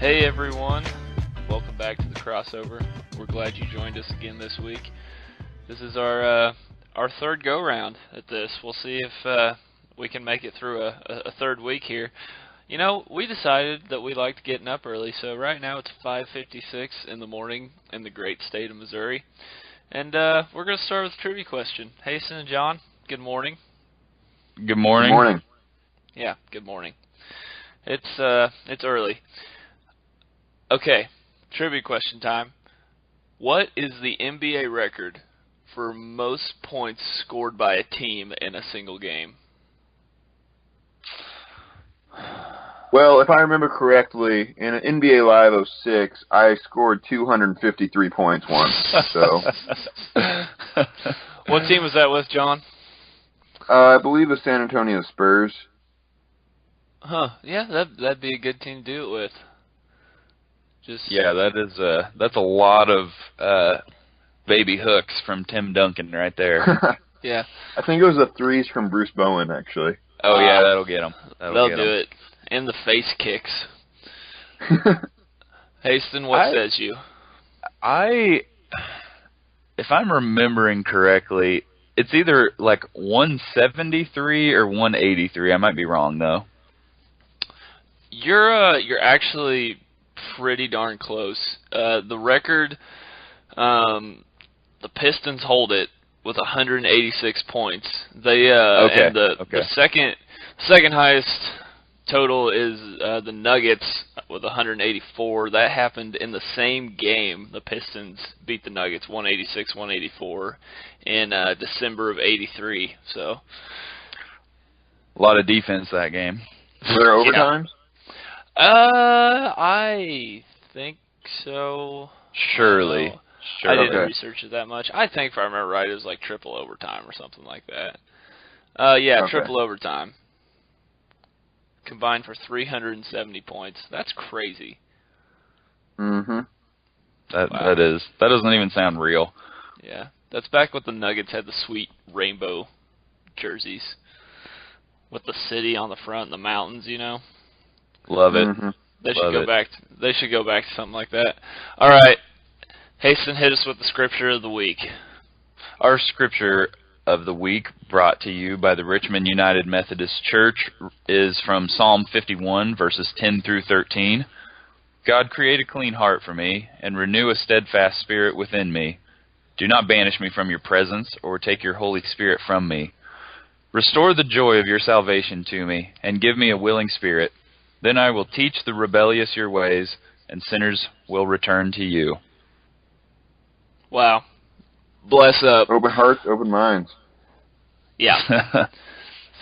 Hey everyone, welcome back to the crossover. We're glad you joined us again this week. This is our third go-round at this. We'll see if we can make it through a third week here. You know, we decided that we liked getting up early, so right now it's 5:56 in the morning in the great state of Missouri. And we're going to start with a trivia question. Hasten and John, good morning. Good morning. Good morning. Yeah, good morning. It's early. Okay, trivia question time. What is the NBA record for most points scored by a team in a single game? Well, if I remember correctly, in an NBA Live 06, I scored 253 points once. So, What team was that with, John? I believe the San Antonio Spurs. Huh? Yeah, that'd be a good team to do it with. Yeah, that's a lot of baby hooks from Tim Duncan right there. Yeah. I think it was the threes from Bruce Bowen, actually. Oh yeah, that'll get them. They'll do it. And the face kicks. Hasten, what says you? If I'm remembering correctly, it's either like 173 or 183. I might be wrong though. You're actually pretty darn close. The record, the Pistons hold it with 186 points. They and the second highest total is the Nuggets with 184. That happened in the same game. The Pistons beat the Nuggets 186-184 in December of '83. So a lot of defense that game. Were there overtimes? I think so. Surely. I didn't research it that much. I think if I remember right, it was like triple overtime or something like that. Triple overtime. Combined for 370 points. That's crazy. Mm-hmm. That doesn't even sound real. Yeah. That's back when the Nuggets had the sweet rainbow jerseys with the city on the front and the mountains, you know. Love it. Mm-hmm. They should go back to something like that. All right. Hasten, hit us with the scripture of the week. Our scripture of the week, brought to you by the Richmond United Methodist Church, is from Psalm 51, verses 10 through 13. God, create a clean heart for me, and renew a steadfast spirit within me. Do not banish me from your presence, or take your Holy Spirit from me. Restore the joy of your salvation to me, and give me a willing spirit. Then I will teach the rebellious your ways, and sinners will return to you. Wow. Bless up. Open hearts, open minds. Yeah.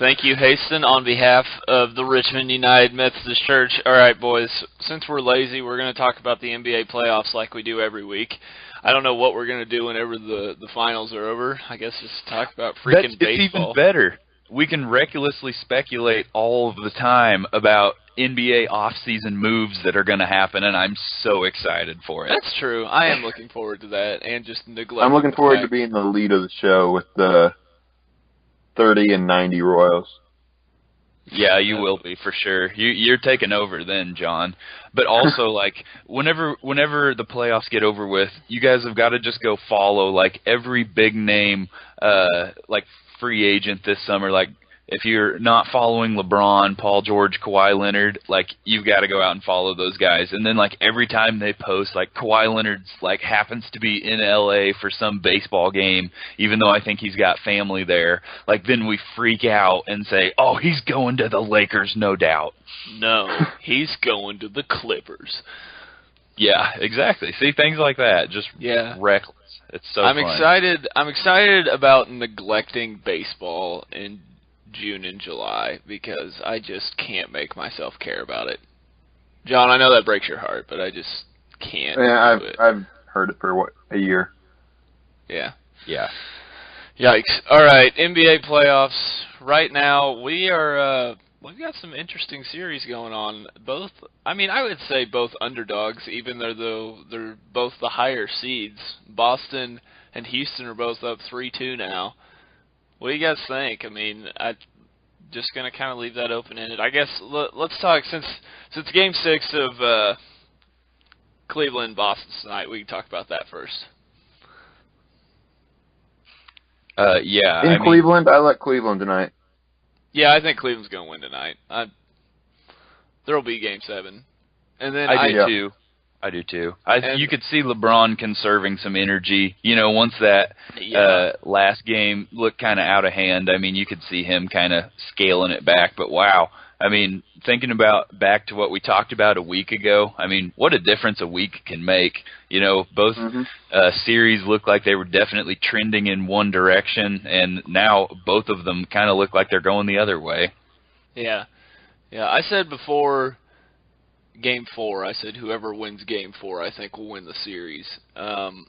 Thank you, Hasten, on behalf of the Richmond United Methodist Church. All right, boys, since we're lazy, we're going to talk about the NBA playoffs like we do every week. I don't know what we're going to do whenever the finals are over. I guess just talk about freaking baseball. It's even better. We can recklessly speculate all of the time about NBA off-season moves that are going to happen, and I'm so excited for it. That's true. I am looking forward to that, and just neglecting. I'm looking forward to being the lead of the show with the 30 and 90 Royals. Yeah, you will be for sure. You're taking over then, John. But also, like, whenever the playoffs get over with, you guys have got to just go follow like every big name, like free agent this summer. Like, if you're not following LeBron, Paul George, Kawhi Leonard, like, you've got to go out and follow those guys. And then, like, every time they post, like, Kawhi Leonard's, like, happens to be in L.A. for some baseball game, even though I think he's got family there, like, then we freak out and say, oh, he's going to the Lakers, no doubt. No, he's going to the Clippers. Yeah, exactly. See, things like that, just reckless. It's so fun. I'm excited about neglecting baseball in June and July because I just can't make myself care about it. John, I know that breaks your heart, but I just can't. Yeah, I've heard it for a year. Yeah. Yeah. Yikes. All right, NBA playoffs. Right now, we've got some interesting series going on. I would say both underdogs, even though they're both the higher seeds. Boston and Houston are both up 3-2 now. What do you guys think? I mean, I'm just going to kind of leave that open-ended. I guess let's talk, since Game 6 of Cleveland, Boston tonight. We can talk about that first. Yeah. In Cleveland, I like Cleveland tonight. Yeah, I think Cleveland's going to win tonight. There will be Game 7. And then I do too. You could see LeBron conserving some energy. Once that last game looked kind of out of hand, I mean, you could see him kind of scaling it back. But wow, I mean, thinking back to what we talked about a week ago, I mean, what a difference a week can make. Both series looked like they were definitely trending in one direction, and now both of them kind of look like they're going the other way. Yeah. I said before Game 4, I said whoever wins Game 4, I think will win the series. And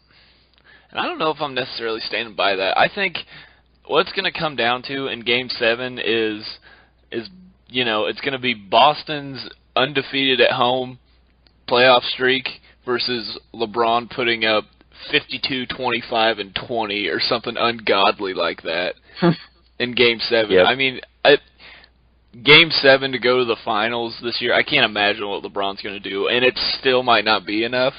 I don't know if I'm necessarily standing by that. I think what it's going to come down to in Game 7 is it's going to be Boston's undefeated at home playoff streak versus LeBron putting up 52, 25, and 20 or something ungodly like that in Game 7. Yep. I mean, Game 7 to go to the finals this year, I can't imagine what LeBron's going to do, and it still might not be enough,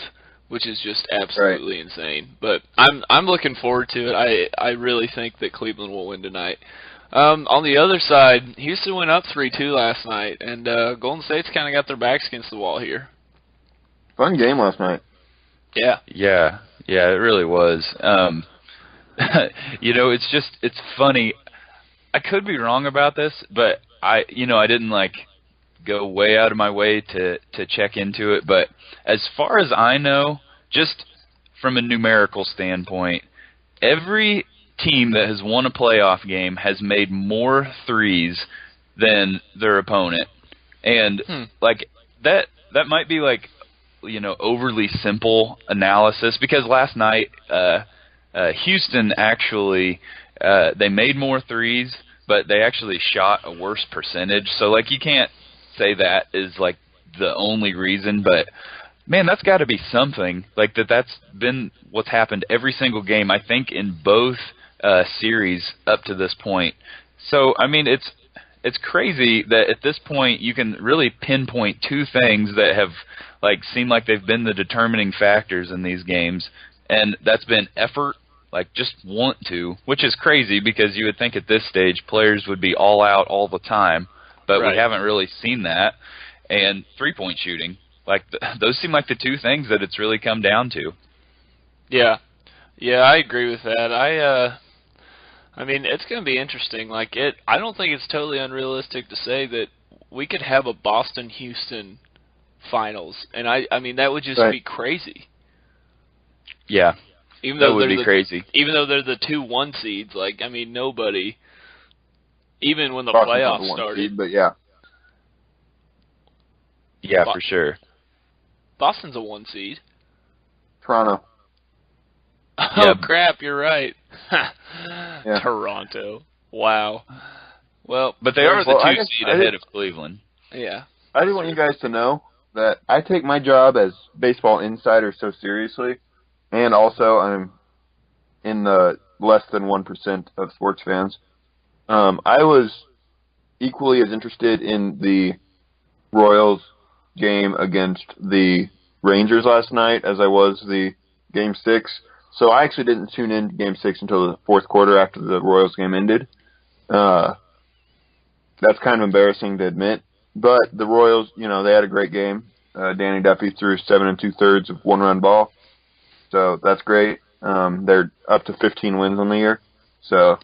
which is just absolutely insane. But I'm looking forward to it. I really think that Cleveland will win tonight. On the other side, Houston went up 3-2 last night, and Golden State's kind of got their backs against the wall here. Fun game last night. Yeah. Yeah, it really was. It's funny. I could be wrong about this, but I didn't go way out of my way to check into it, but as far as I know, just from a numerical standpoint, every team that has won a playoff game has made more threes than their opponent. And that might be overly simple analysis, because last night Houston actually they made more threes, but they actually shot a worse percentage. So you can't say that is the only reason, but man, that's got to be something. That's been what's happened every single game, I think, in both series up to this point. So I mean, it's crazy that at this point you can really pinpoint two things that have seemed like they've been the determining factors in these games, and that's been effort. Just want to, which is crazy because you would think at this stage players would be all out all the time, but we haven't really seen that. And three-point shooting, those seem like the two things that it's really come down to. Yeah, I agree with that. I mean, it's going to be interesting. I don't think it's totally unrealistic to say that we could have a Boston-Houston finals, and I mean that would just be crazy. Yeah. Even though that would be crazy. Even though they're the 2-1 seeds, I mean, nobody, even when the Boston's playoffs the started. Seed, but yeah. Yeah, for sure. Boston's a 1 seed. Toronto. Oh, crap, you're right. Toronto. Wow. Well, but they are the 2 seed ahead of Cleveland. Yeah. I do want you guys to know that I take my job as baseball insider so seriously. And also, I'm in the less than 1% of sports fans. I was equally as interested in the Royals game against the Rangers last night as I was the Game 6. So I actually didn't tune in to Game 6 until the fourth quarter after the Royals game ended. That's kind of embarrassing to admit. But the Royals, they had a great game. Danny Duffy threw 7 2/3 of one-run ball. So that's great. They're up to 15 wins on the year. So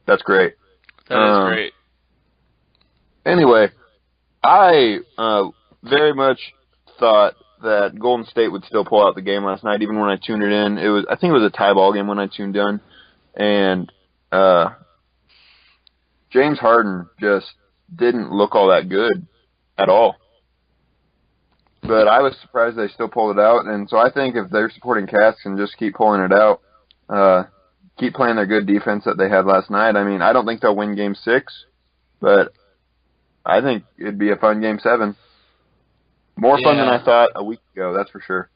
that's great. That is great. Anyway, I very much thought that Golden State would still pull out the game last night, even when I tuned it in. I think it was a tie ball game when I tuned in. And James Harden just didn't look all that good at all. But I was surprised they still pulled it out, and so I think if their supporting cast can just keep pulling it out, keep playing their good defense that they had last night, I mean, I don't think they'll win Game 6, but I think it'd be a fun Game 7. More fun than I thought a week ago, that's for sure.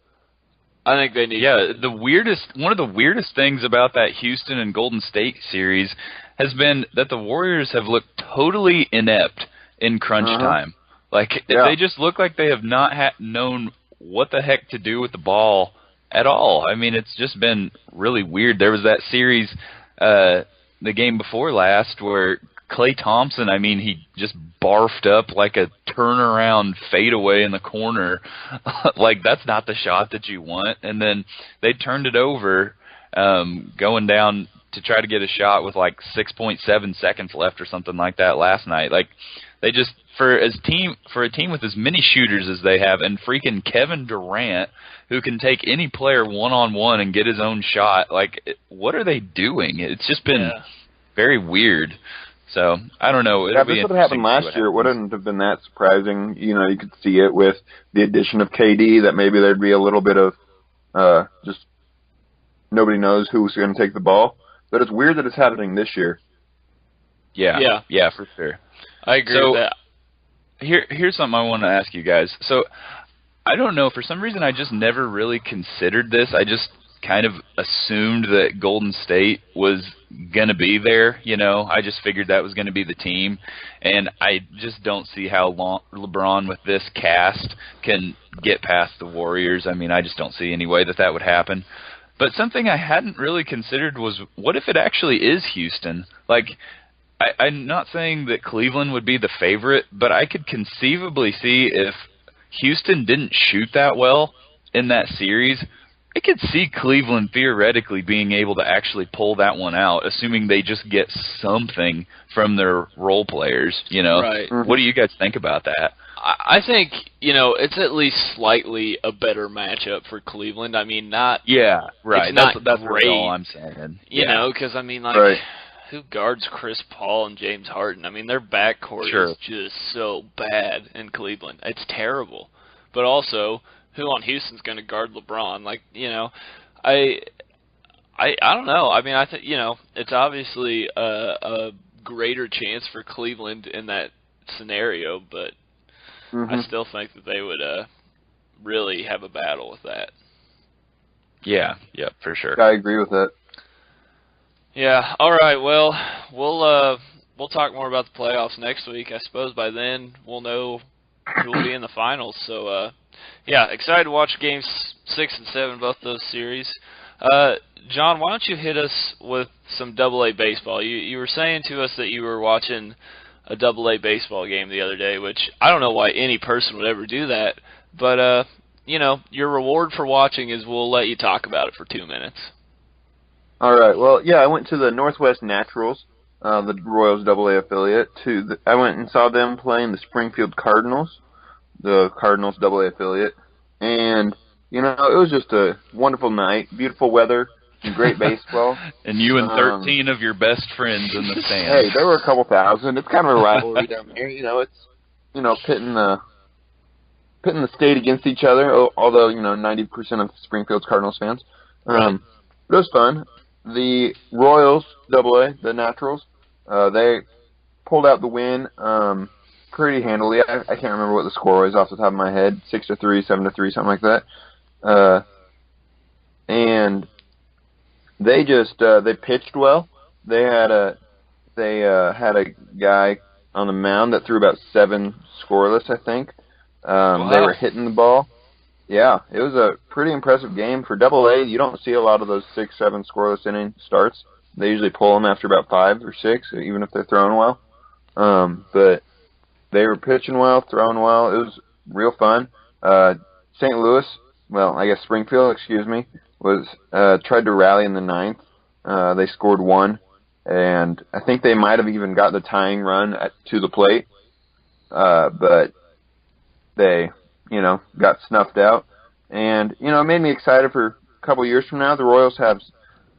I think they need. Yeah, one of the weirdest things about that Houston and Golden State series has been that the Warriors have looked totally inept in crunch time. They just look like they have not known what the heck to do with the ball at all. I mean, it's just been really weird. There was that series, the game before last, where Klay Thompson, I mean, he just barfed up like a turnaround fadeaway in the corner. Like, that's not the shot that you want. And then they turned it over, going down to try to get a shot with like 6.7 seconds left or something like that last night. Like, they just, for a team with as many shooters as they have, and freaking Kevin Durant, who can take any player one-on-one and get his own shot, like, what are they doing? It's just been very weird. So, I don't know. Yeah, if this would have happened last year, it wouldn't have been that surprising. You know, you could see it with the addition of KD, that maybe there'd be a little bit of just nobody knows who's going to take the ball. But it's weird that it's happening this year. Yeah, for sure. I agree with that. Here's something I want to ask you guys. So, I don't know. For some reason, I just never really considered this. I just kind of assumed that Golden State was going to be there. You know, I just figured that was going to be the team. And I just don't see how LeBron, with this cast, can get past the Warriors. I mean, I just don't see any way that would happen. But something I hadn't really considered was, what if it actually is Houston? Like, I'm not saying that Cleveland would be the favorite, but I could conceivably see if Houston didn't shoot that well in that series, I could see Cleveland theoretically being able to actually pull that one out, assuming they just get something from their role players, you know? Right. Mm-hmm. What do you guys think about that? I think, you know, it's at least slightly a better matchup for Cleveland. I mean, not... Yeah, right. It's not that's great, all I'm saying. You know, because, I mean, like... Right. Who guards Chris Paul and James Harden? I mean, their backcourt is just so bad in Cleveland. It's terrible. But also, who on Houston's going to guard LeBron? Like, you know, I don't know. I mean, I think, you know, it's obviously a greater chance for Cleveland in that scenario, but I still think that they would really have a battle with that. Yeah, for sure. I agree with that. Yeah. All right. Well, we'll talk more about the playoffs next week. I suppose by then we'll know who will be in the finals. So, yeah, excited to watch games 6 and 7, both those series. John, why don't you hit us with some AA baseball? You were saying to us that you were watching a AA baseball game the other day, which I don't know why any person would ever do that. But you know, your reward for watching is we'll let you talk about it for 2 minutes. All right. Well, yeah, I went to the Northwest Naturals, the Royals AA affiliate. I went and saw them playing the Springfield Cardinals, the Cardinals AA affiliate. And, you know, it was just a wonderful night, beautiful weather, and great baseball. And you and 13 of your best friends in the stands. Hey, there were a couple thousand. It's kind of a rivalry down there. You know, it's, you know, pitting the state against each other, although, you know, 90% of Springfield's Cardinals fans. But it was fun. The Royals, AA, the Naturals, they pulled out the win pretty handily. I can't remember what the score was off the top of my head. 6-3, 7-3, something like that. And they just they pitched well. They had a guy on the mound that threw about 7 scoreless, I think. Wow. They were hitting the ball. Yeah, it was a pretty impressive game. For AA, you don't see a lot of those 6-7 scoreless inning starts. They usually pull them after about 5 or 6, even if they're throwing well. But they were pitching well, throwing well. It was real fun. St. Louis, well, I guess Springfield, was tried to rally in the 9th. They scored 1, and I think they might have even got the tying run to the plate. But they, you know, got snuffed out. And, you know, it made me excited for a couple years from now. The Royals have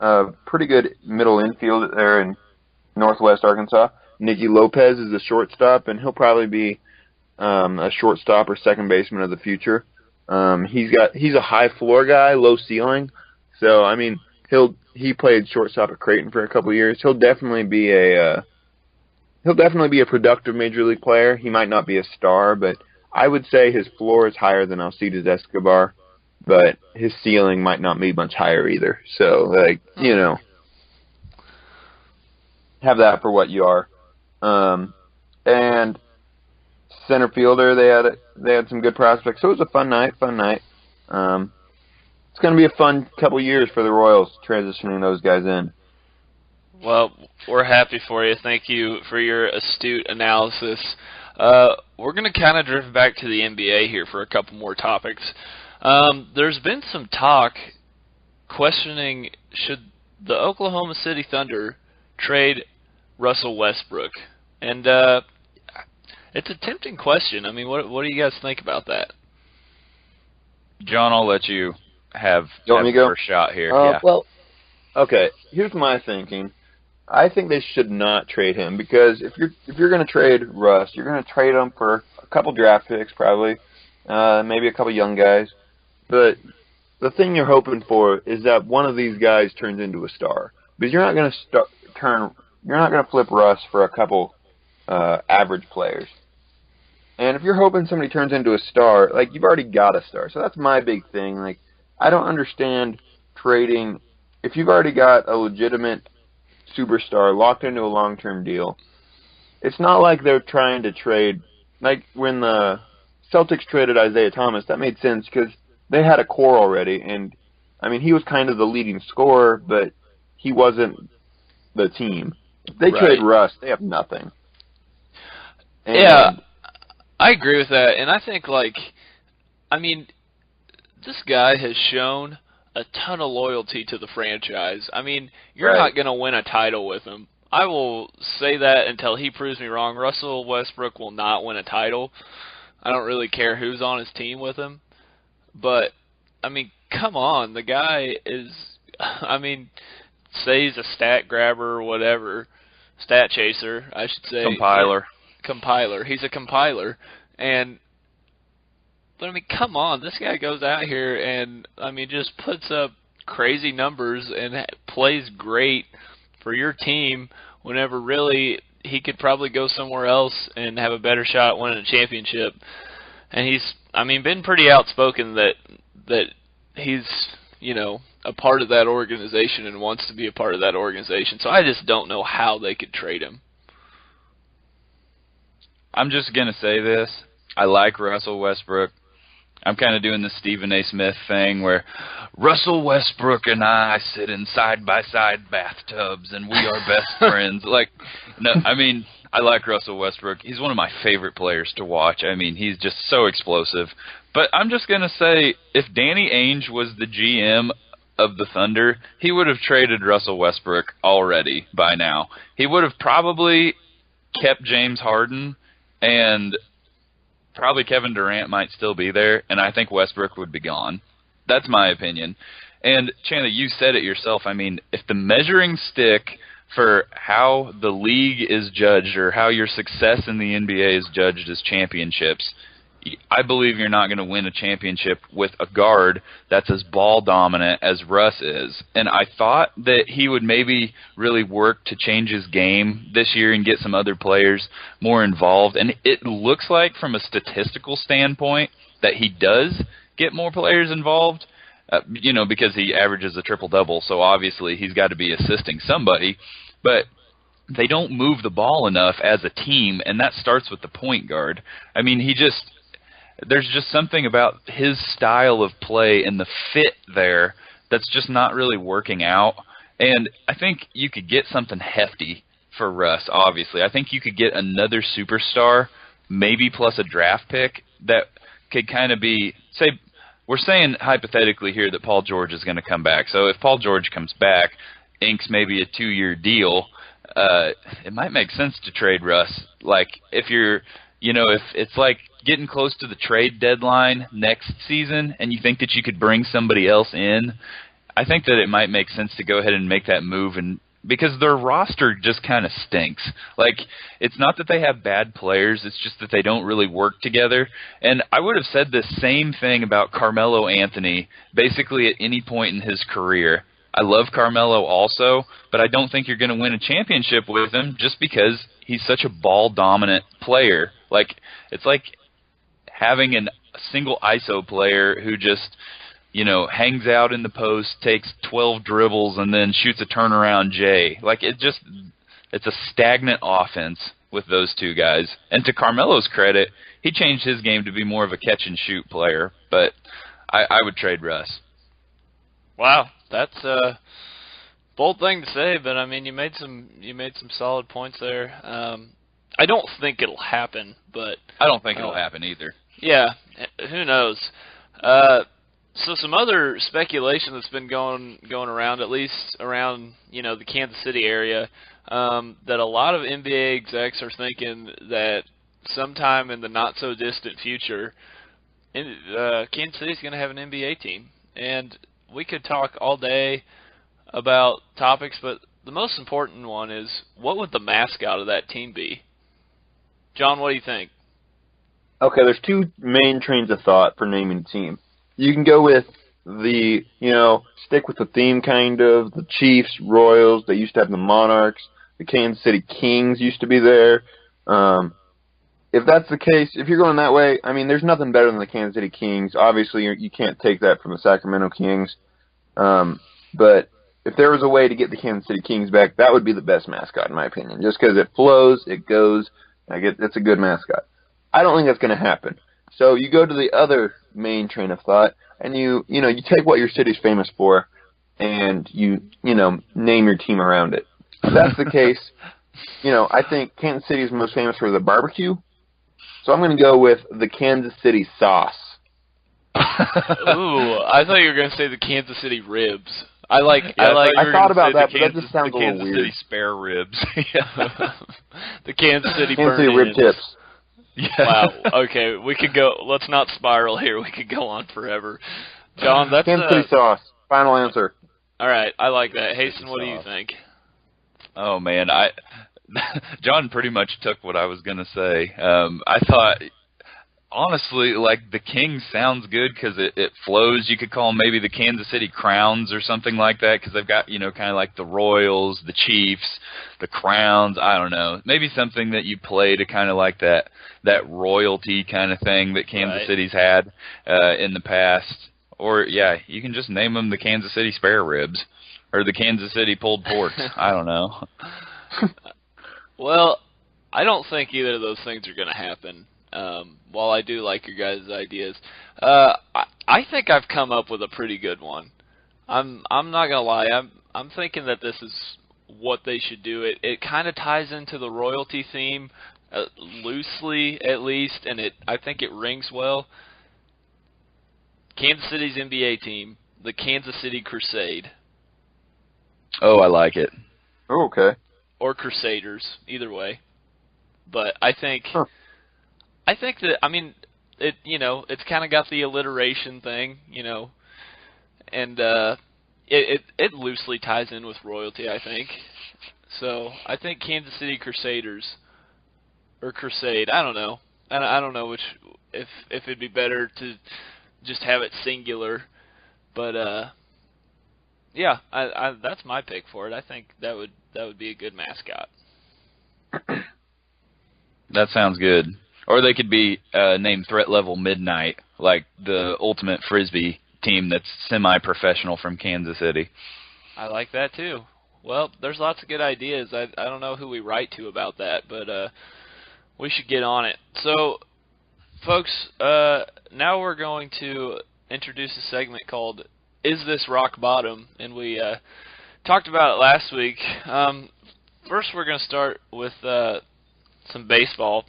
a pretty good middle infield there in Northwest Arkansas. Nicky Lopez is the shortstop, and he'll probably be a shortstop or second baseman of the future. He's a high floor guy, low ceiling. So, I mean, he played shortstop at Creighton for a couple of years. He'll definitely be a productive major league player. He might not be a star, but I would say his floor is higher than Alcides Escobar, but his ceiling might not be much higher either. So, like, you know, have that for what you are. And center fielder, they had some good prospects. So it was a fun night. It's going to be a fun couple years for the Royals transitioning those guys in. Well, we're happy for you. Thank you for your astute analysis. We're going to kind of drift back to the NBA here for a couple more topics. There's been some talk questioning should the Oklahoma City Thunder trade Russell Westbrook. And it's a tempting question. I mean, what do you guys think about that? John, I'll let you have the first shot here. Yeah. Well, okay, here's my thinking. I think they should not trade him because if you're going to trade Russ, you're going to trade him for a couple draft picks probably, maybe a couple young guys. But the thing you're hoping for is that one of these guys turns into a star. Because you're not going to flip Russ for a couple average players. And if you're hoping somebody turns into a star, like, you've already got a star. So that's my big thing. Like, I don't understand trading. If you've already got a legitimate superstar locked into a long-term deal, it's not like they're trying to trade. Like, when the Celtics traded Isaiah Thomas, that made sense because they had a core already. And, I mean, he was kind of the leading scorer, but he wasn't the team. If they trade Russ, they have nothing. And yeah, I agree with that. And I think, this guy has shown a ton of loyalty to the franchise. I mean, you're not going to win a title with him. I will say that until he proves me wrong. Russell Westbrook will not win a title. I don't really care who's on his team with him. But, I mean, come on. The guy is, say he's a stat grabber or whatever. Stat chaser, I should say. Compiler. He's a compiler. But, I mean, come on. This guy goes out here and, just puts up crazy numbers and plays great for your team whenever really he could probably go somewhere else and have a better shot at winning a championship. And he's, been pretty outspoken that he's, a part of that organization and wants to be a part of that organization. So I just don't know how they could trade him. I'm just going to say this. I like Russell Westbrook. I'm kind of doing the Stephen A. Smith thing where Russell Westbrook and I sit in side-by-side bathtubs and we are best friends. I like Russell Westbrook. He's one of my favorite players to watch. He's just so explosive. But I'm just going to say, if Danny Ainge was the GM of the Thunder, he would have traded Russell Westbrook already by now. He would have probably kept James Harden, and probably Kevin Durant might still be there, and I think Westbrook would be gone. That's my opinion. And, Chandler, you said it yourself. If the measuring stick for how the league is judged or how your success in the NBA is judged is championships, I believe you're not going to win a championship with a guard that's as ball dominant as Russ is. And I thought that he would maybe really work to change his game this year and get some other players more involved. And it looks like from a statistical standpoint that he does get more players involved, because he averages a triple-double. So obviously he's got to be assisting somebody. But they don't move the ball enough as a team, and that starts with the point guard. There's just something about his style of play and the fit there that's just not really working out. And I think you could get something hefty for Russ, obviously. I think you could get another superstar, maybe plus a draft pick, that could kind of be, say, we're saying hypothetically here that Paul George is going to come back. So if Paul George comes back, inks maybe a 2-year deal, it might make sense to trade Russ. Like, if you're, if it's like getting close to the trade deadline next season and you think that you could bring somebody else in, I think that it might make sense to go ahead and make that move, and because their roster just kind of stinks. Like, it's not that they have bad players, it's just that they don't really work together. And I would have said the same thing about Carmelo Anthony basically at any point in his career. I love Carmelo also, but I don't think you're going to win a championship with him just because he's such a ball-dominant player. Like, it's like having a single ISO player who just, hangs out in the post, takes 12 dribbles, and then shoots a turnaround J. Like, it's a stagnant offense with those two guys. And to Carmelo's credit, he changed his game to be more of a catch-and-shoot player. But I would trade Russ. Wow, that's a bold thing to say, but I mean, you made some solid points there. I don't think it'll happen, but I don't think it'll happen either. Yeah, who knows? So some other speculation that's been going around, at least around the Kansas City area, that a lot of NBA execs are thinking that sometime in the not so distant future, Kansas City's going to have an NBA team, and we could talk all day about topics, but the most important one is, what would the mascot of that team be? John, what do you think? Okay, there's two main trains of thought for naming a team. You can go with stick with the theme kind of, the Chiefs, Royals, they used to have the Monarchs, the Kansas City Kings used to be there. If that's the case, if you're going that way, I mean, there's nothing better than the Kansas City Kings. Obviously, you can't take that from the Sacramento Kings. But if there was a way to get the Kansas City Kings back, that would be the best mascot, in my opinion. Just because it flows, it goes, it's a good mascot. I don't think that's going to happen. So you go to the other main train of thought, and you take what your city's famous for, and you name your team around it. If that's the case, I think Kansas City is most famous for the barbecue. So I'm going to go with the Kansas City sauce. Ooh, I thought you were going to say the Kansas City ribs. I thought about that, but that just sounds a little Kansas weird. City spare ribs. The Kansas City Kansas City rib tips. Yeah. Wow. Okay, we could go. Let's not spiral here. We could go on forever. John, that's Kansas City sauce. Final answer. All right, I like that. Hasten, what do you think? Oh man, John pretty much took what I was gonna say. I thought, honestly, like the King sounds good because it flows. You could call them maybe the Kansas City Crowns or something like that, because they've got kind of like the Royals, the Chiefs, the Crowns. I don't know, maybe something that you play to kind of like that royalty kind of thing that Kansas City's had in the past. Or you can just name them the Kansas City Spare Ribs or the Kansas City Pulled Porks. I don't know. Well, I don't think either of those things are going to happen. While I do like your guys' ideas, I think I've come up with a pretty good one. I'm not gonna lie. I'm thinking that this is what they should do. It kind of ties into the royalty theme, loosely at least, and I think it rings well. Kansas City's NBA team, the Kansas City Crusade. Oh, I like it. Oh, okay. Or Crusaders, either way. But I think. Huh. I think that, I mean, it's kind of got the alliteration thing, and it loosely ties in with royalty, I think. So I think Kansas City Crusaders or Crusade. I don't know. I don't know if it'd be better to just have it singular, but that's my pick for it. I think that would be a good mascot. That sounds good. Or they could be named Threat Level Midnight, like the ultimate Frisbee team that's semi-professional from Kansas City. I like that too. Well, there's lots of good ideas. I don't know who we write to about that, but we should get on it. So, folks, now we're going to introduce a segment called Is This Rock Bottom? And we talked about it last week. First, we're going to start with some baseball.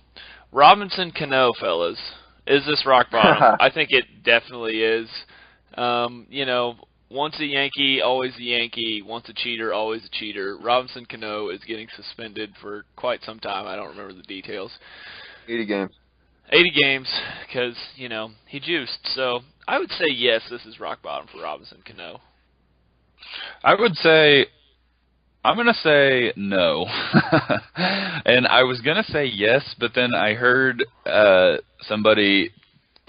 Robinson Cano, fellas. Is this rock bottom? I think it definitely is. Once a Yankee, always a Yankee. Once a cheater, always a cheater. Robinson Cano is getting suspended for quite some time. I don't remember the details. 80 games. 80 games, because, he juiced. So I would say yes, this is rock bottom for Robinson Cano. I'm going to say no. And I was going to say yes, but then I heard somebody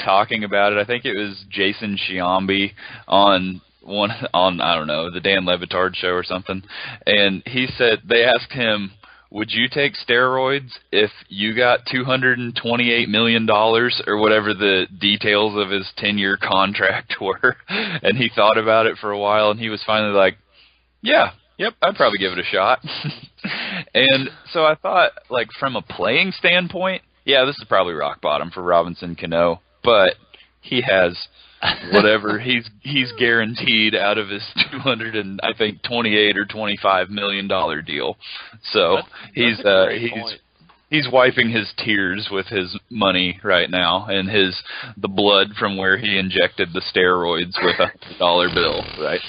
talking about it. I think it was Jason Sciambi on I don't know, the Dan Le Batard show or something. And he said, they asked him, would you take steroids if you got $228 million or whatever the details of his 10-year contract were? And he thought about it for a while, and he was finally like, yeah. Yep, I'd probably give it a shot. And so I thought, like, from a playing standpoint, yeah, this is probably rock bottom for Robinson Cano, but he has whatever he's guaranteed out of his 28 or $25 million deal. So that's a great point. He's wiping his tears with his money right now and the blood from where he injected the steroids with $100 bill, right?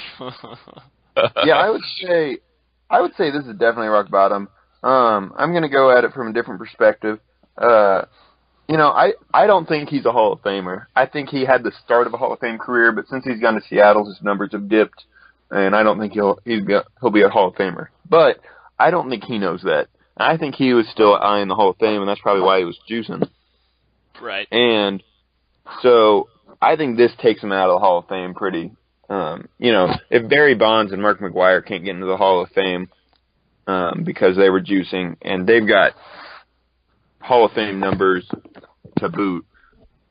Yeah, I would say this is definitely rock bottom. I'm going to go at it from a different perspective. I don't think he's a Hall of Famer. I think he had the start of a Hall of Fame career, but since he's gone to Seattle, his numbers have dipped, and I don't think he'll be a Hall of Famer. But I don't think he knows that. I think he was still eyeing the Hall of Fame, and that's probably why he was juicing. Right. And so I think this takes him out of the Hall of Fame pretty. If Barry Bonds and Mark McGwire can't get into the Hall of Fame because they were juicing, and they've got Hall of Fame numbers to boot,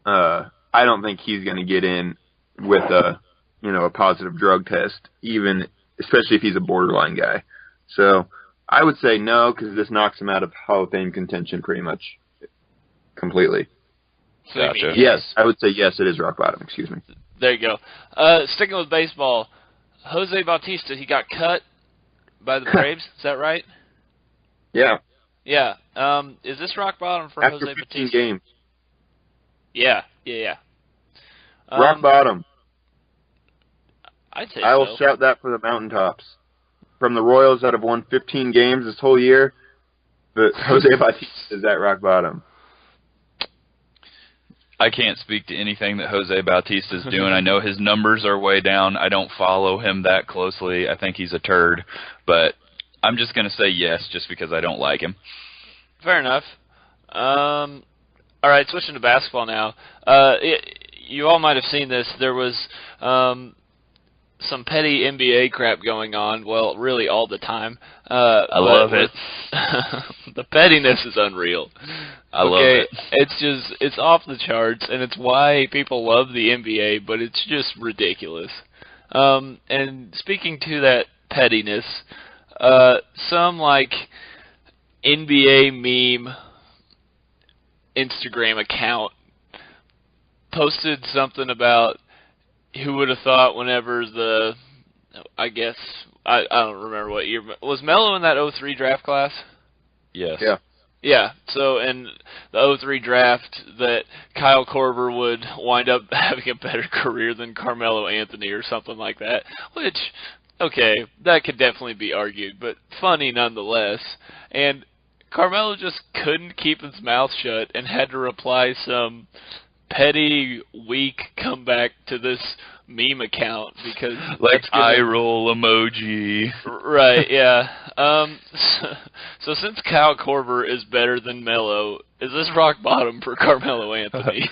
I don't think he's going to get in with a positive drug test, especially if he's a borderline guy. So I would say no, because this knocks him out of Hall of Fame contention pretty much completely. So Gotcha. Yes, I would say yes, it is rock bottom. Excuse me. There you go. Sticking with baseball, Jose Bautista, he got cut by the Braves. Is that right? Yeah. Yeah. Is this rock bottom for After Jose 15 Bautista? games. Yeah. Rock bottom. I'd say I will shout that for the mountaintops. From the Royals that have won 15 games this whole year, but Jose Bautista is at rock bottom. I can't speak to anything that Jose Bautista is doing. I know his numbers are way down. I don't follow him that closely. I think he's a turd. But I'm just going to say yes just because I don't like him. Fair enough. All right, switching to basketball now. You all might have seen this. There was some petty NBA crap going on. Well, really all the time. I love it. The pettiness is unreal. I love it. It's off the charts, and it's why people love the NBA, but it's just ridiculous. And speaking to that pettiness, some NBA meme Instagram account posted something about who would have thought whenever I don't remember what year. Was Melo in that 03 draft class? Yes. Yeah. Yeah, so in the 03 draft that Kyle Korver would wind up having a better career than Carmelo Anthony or something like that, which, okay, that could definitely be argued, but funny nonetheless. And Carmelo just couldn't keep his mouth shut and had to reply some petty, weak comeback to this meme account because eye roll emoji. Right, yeah. So since Kyle Korver is better than Melo, is this rock bottom for Carmelo Anthony?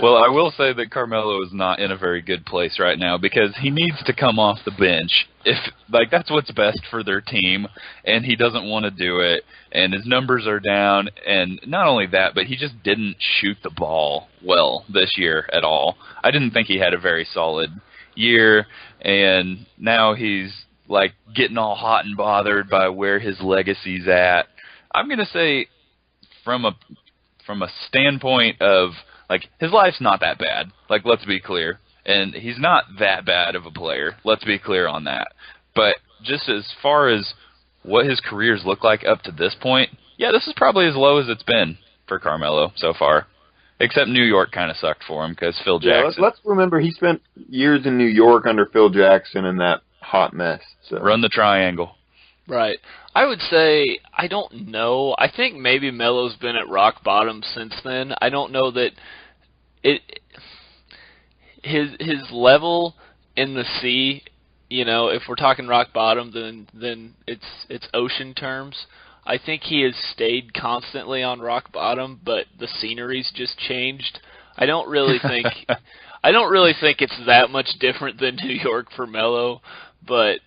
Well, I will say that Carmelo is not in a very good place right now because he needs to come off the bench. If that's what's best for their team, and he doesn't want to do it, and his numbers are down, and not only that, but he just didn't shoot the ball well this year at all. I didn't think he had a very solid year, and now he's getting all hot and bothered by where his legacy's at. I'm gonna say from a standpoint of his life's not that bad. Let's be clear. And he's not that bad of a player. Let's be clear on that. But just as far as what his careers look like up to this point, yeah, this is probably as low as it's been for Carmelo so far. Except New York kind of sucked for him because Phil Jackson. Let's remember he spent years in New York under Phil Jackson in that hot mess. So. Run the triangle. Right. I would say, I don't know. I think maybe Melo's been at rock bottom since then. I don't know that his level in the sea, if we're talking rock bottom, then it's ocean terms. I think he has stayed constantly on rock bottom, but the scenery's just changed. I don't really think it's that much different than New York for Melo, but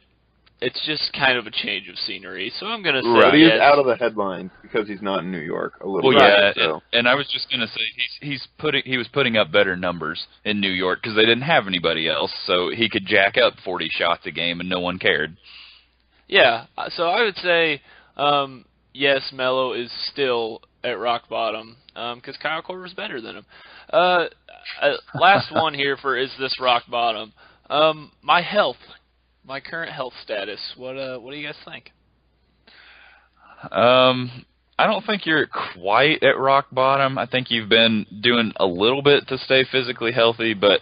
it's just kind of a change of scenery. So I'm going to say right. He yes. is out of the headlines because he's not in New York a little bit. Yeah, so. and I was just going to say he was putting up better numbers in New York because they didn't have anybody else, so he could jack up 40 shots a game and no one cared. Yeah, so I would say yes, Melo is still at rock bottom because Kyle Korver's better than him. last one here for Is This Rock Bottom? My health, my current health status. What do you guys think? I don't think you're quite at rock bottom. I think you've been doing a little bit to stay physically healthy, but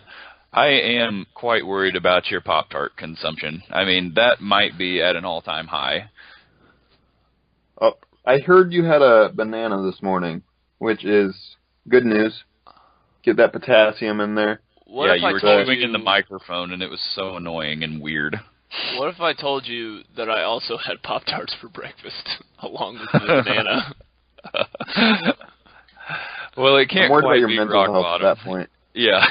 I am quite worried about your Pop-Tart consumption. I mean, that might be at an all-time high. Oh, I heard you had a banana this morning, which is good news. Get that potassium in there. What yeah, if you I were told chewing you in the microphone, and it was so annoying and weird. What if I told you that I also had Pop-Tarts for breakfast along with my banana? Well, it can't I'm worried quite about your be mental rock health bottom. at that point. Yeah.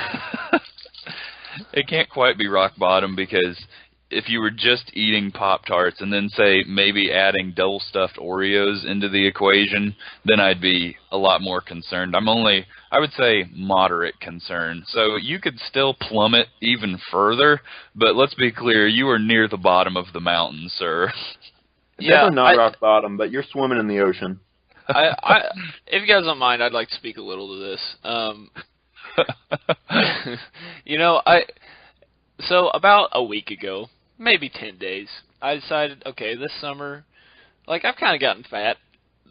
It can't quite be rock bottom because if you were just eating Pop-Tarts and then, say, maybe adding double-stuffed Oreos into the equation, then I'd be a lot more concerned. I'm only, I would say, moderate concern. So you could still plummet even further, but let's be clear, you are near the bottom of the mountain, sir. Definitely not rock bottom, but you're swimming in the ocean. If you guys don't mind, I'd like to speak a little to this. So about a week ago, maybe 10 days, I decided, okay, this summer, like, I've kind of gotten fat,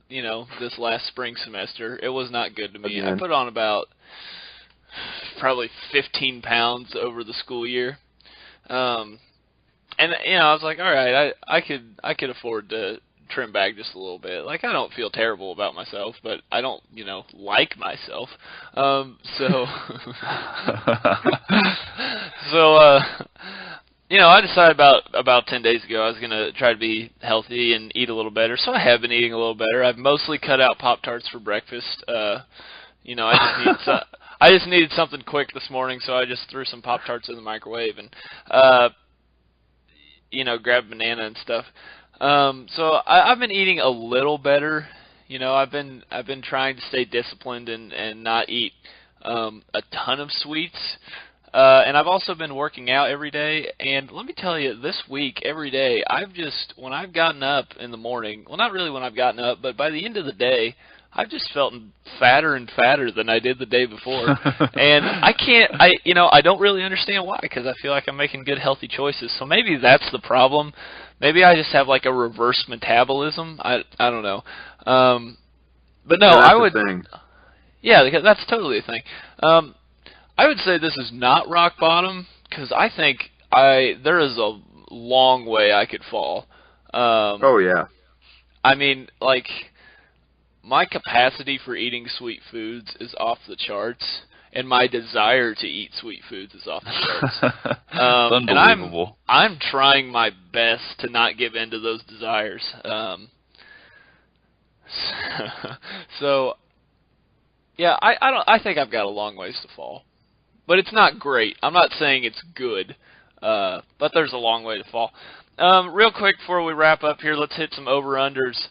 this last spring semester. It was not good to me. Again. I put on about probably 15 pounds over the school year. And, I was like, all right, I could afford to trim back just a little bit. Like, I don't feel terrible about myself, but I don't, like myself. I decided about 10 days ago I was going to try to be healthy and eat a little better. So I have been eating a little better. I've mostly cut out Pop-Tarts for breakfast. I just needed something quick this morning, so I just threw some Pop-Tarts in the microwave and grabbed banana and stuff. So I've been eating a little better. I've been trying to stay disciplined and not eat a ton of sweets. And I've also been working out every day. And let me tell you, this week, every day, when I've gotten up in the morning, well, not really when I've gotten up, but by the end of the day, I've just felt fatter and fatter than I did the day before. And I don't really understand why, because I feel like I'm making good, healthy choices. So maybe that's the problem. Maybe I just have like a reverse metabolism. I don't know. But no, that's I would. the thing. Yeah, that's totally a thing. I would say this is not rock bottom because I think there is a long way I could fall. Oh yeah. I mean, like, my capacity for eating sweet foods is off the charts, and my desire to eat sweet foods is off the charts. It's unbelievable. And I'm trying my best to not give in to those desires. So yeah, I think I've got a long ways to fall. But it's not great. I'm not saying it's good, but there's a long way to fall. Real quick before we wrap up here, let's hit some over-unders.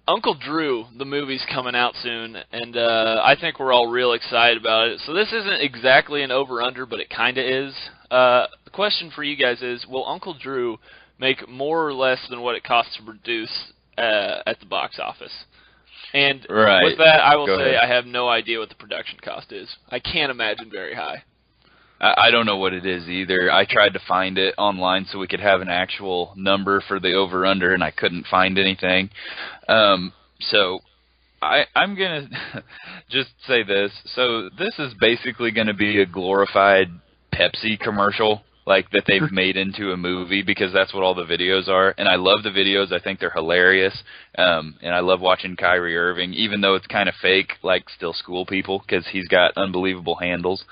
Uncle Drew, the movie's coming out soon, and I think we're all real excited about it. So this isn't exactly an over-under, but it kind of is. The question for you guys is, will Uncle Drew make more or less than what it costs to produce at the box office? And right. With that, I will say ahead. I have no idea what the production cost is. I can't imagine very high. I don't know what it is either. I tried to find it online so we could have an actual number for the over-under, and I couldn't find anything. So I'm going to just say this. So this is basically going to be a glorified Pepsi commercial, like that they've made into a movie, because that's what all the videos are. And I love the videos. I think they're hilarious. And I love watching Kyrie Irving, even though it's kind of fake, like still school people, because he's got unbelievable handles.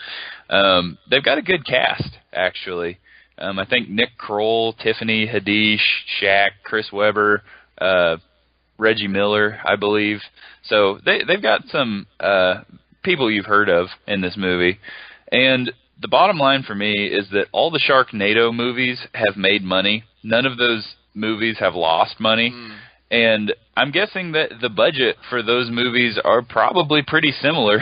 They've got a good cast, actually. I think Nick Kroll, Tiffany Haddish, Shaq, Chris Webber, Reggie Miller, I believe. So they've got some people you've heard of in this movie. And the bottom line for me is that all the Sharknado movies have made money. None of those movies have lost money. And I'm guessing that the budget for those movies are probably pretty similar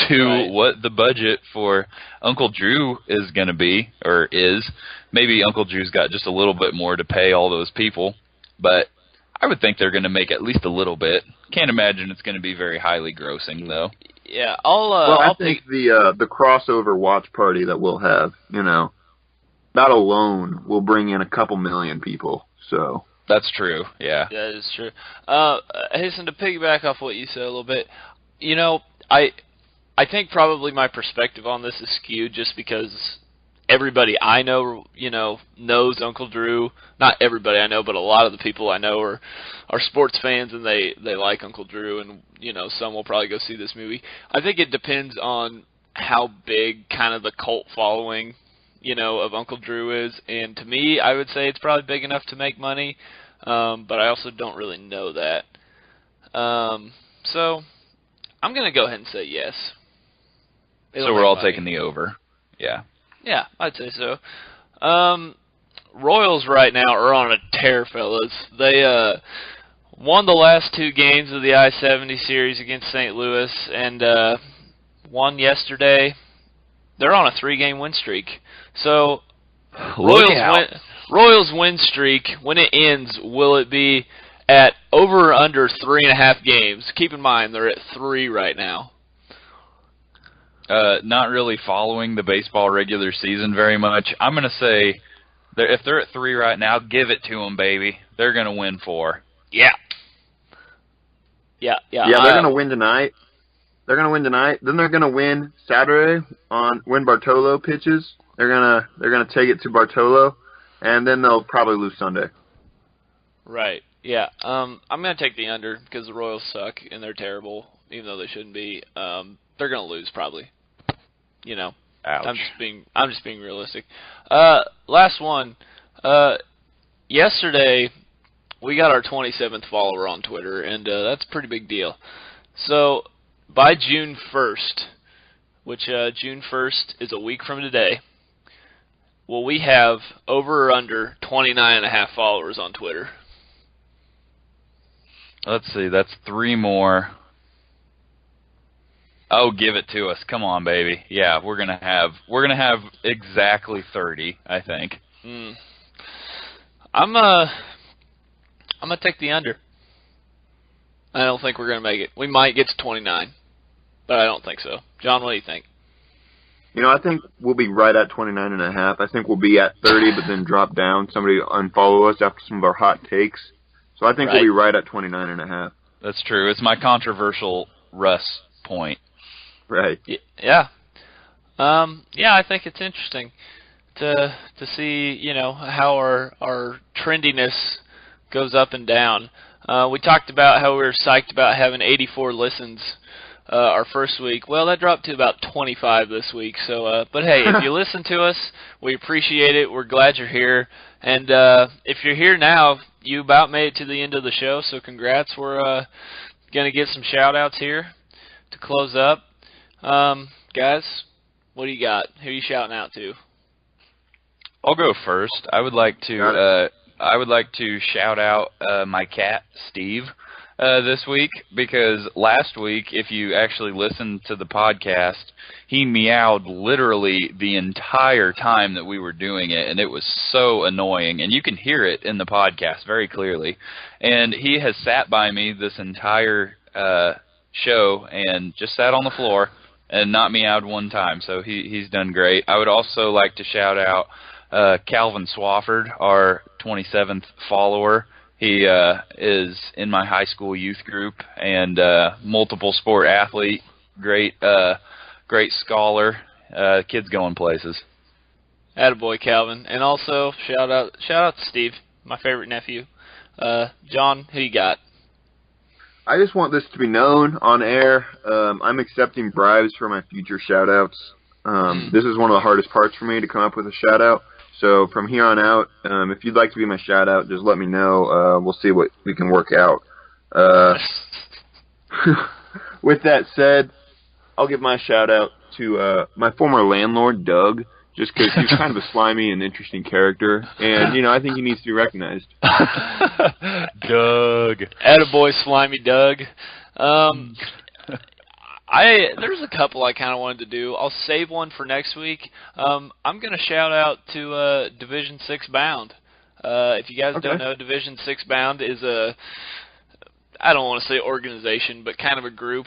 to what the budget for Uncle Drew is going to be, or is. Maybe Uncle Drew's got just a little bit more to pay all those people. But I would think they're going to make at least a little bit. Can't imagine it's going to be very highly grossing, though. Yeah, Well, I I'll think pick. the crossover watch party that we'll have, that alone will bring in a couple million people. So That's true. Yeah. That is true. Hasten, to piggyback off what you said a little bit, you know, I I think probably my perspective on this is skewed just because everybody I know, knows Uncle Drew. Not everybody I know, but a lot of the people I know are sports fans, and they like Uncle Drew, and some will probably go see this movie. I think it depends on how big kind of the cult following of Uncle Drew is, and to me, I would say it's probably big enough to make money, but I also don't really know that. So I'm gonna go ahead and say yes. So we're all taking the over. Yeah. Yeah, I'd say so. Royals right now are on a tear, fellas. They won the last two games of the I-70 series against St. Louis and won yesterday. They're on a 3-game win streak. So Royals win streak, when it ends, will it be at over or under 3.5 games? Keep in mind they're at 3 right now. Not really following the baseball regular season very much. I'm going to say if they're at 3 right now, give it to them, baby. They're going to win 4. Yeah. Yeah, they're going to win tonight. They're going to win tonight. Then they're going to win Saturday when Bartolo pitches. They're going to take it to Bartolo, and then they'll probably lose Sunday. Right. Yeah. I'm going to take the under because the Royals suck and they're terrible, even though they shouldn't be. They're going to lose probably. Ouch. I'm just being realistic. Last one. Yesterday we got our 27th follower on Twitter, and that's a pretty big deal. So by June 1st, which June 1st is a week from today, will we have over or under 29.5 followers on Twitter? Let's see. That's 3 more. Oh, give it to us. Come on, baby. Yeah, we're gonna have exactly 30, I think. I'm gonna take the under. I don't think we're gonna make it. We might get to 29, but I don't think so. John, what do you think? I think we'll be right at 29.5. I think we'll be at 30, but then drop down. Somebody unfollow us after some of our hot takes. So I think we'll be right at 29.5. That's true. It's my controversial Russ point. Right. Yeah. I think it's interesting to see, how our trendiness goes up and down. We talked about how we were psyched about having 84 listens our first week. Well, that dropped to about 25 this week. So, but hey, if you listen to us, we appreciate it. We're glad you're here. And if you're here now, you about made it to the end of the show. So congrats. We're gonna get some shout outs here to close up. Guys, what do you got? Who are you shouting out to? I'll go first. I would like to shout out my cat Steve this week, because last week, if you actually listened to the podcast, he meowed literally the entire time that we were doing it, and it was so annoying. And you can hear it in the podcast very clearly. And he has sat by me this entire show and just sat on the floor and not meowed one time. So he's done great. I would also like to shout out Calvin Swafford, our 27th follower. He is in my high school youth group and multiple sport athlete, great scholar. Kid's going places. Attaboy, Calvin. And also shout out to Steve, my favorite nephew. John, who you got? I just want this to be known on air. I'm accepting bribes for my future shout-outs. This is one of the hardest parts for me to come up with a shout-out. So from here on out, if you'd like to be my shout-out, just let me know. We'll see what we can work out. With that said, I'll give my shout-out to my former landlord, Doug, just because he's kind of a slimy and interesting character. And, I think he needs to be recognized. Doug. Attaboy, slimy Doug. There's a couple I kind of wanted to do. I'll save one for next week. I'm going to shout out to Division 6 Bound. If you guys don't know, Division 6 Bound is I don't want to say organization, but kind of a group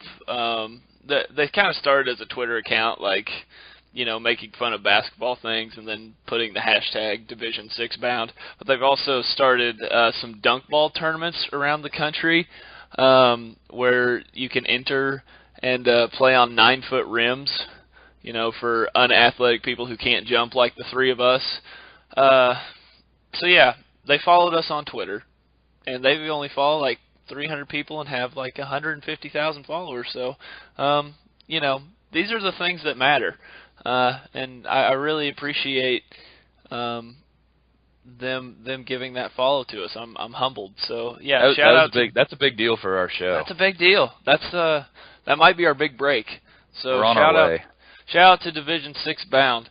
they kind of started as a Twitter account, like, you know, making fun of basketball things and then putting the hashtag Division 6 bound. But they've also started some dunk ball tournaments around the country where you can enter and play on 9-foot rims, you know, for unathletic people who can't jump like the three of us. So yeah, they followed us on Twitter, and they only follow like 300 people and have like 150,000 followers. So, you know, these are the things that matter, and I really appreciate them giving that follow to us. I'm humbled. So yeah, shout out. That's a big deal for our show. That's a big deal. That might be our big break. So we're on our way. Shout out to Division 6 bound.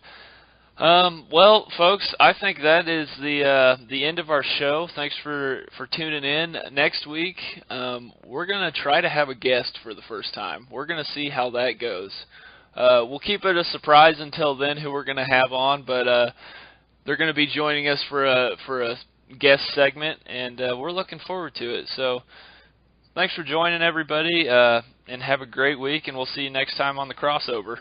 Well, folks, I think that is the end of our show. Thanks for tuning in. Next week, we're going to try to have a guest for the first time. We're going to see how that goes. We'll keep it a surprise until then who we're going to have on, but they're going to be joining us for a guest segment, and we're looking forward to it. So thanks for joining, everybody, and have a great week, and we'll see you next time on the Crossover.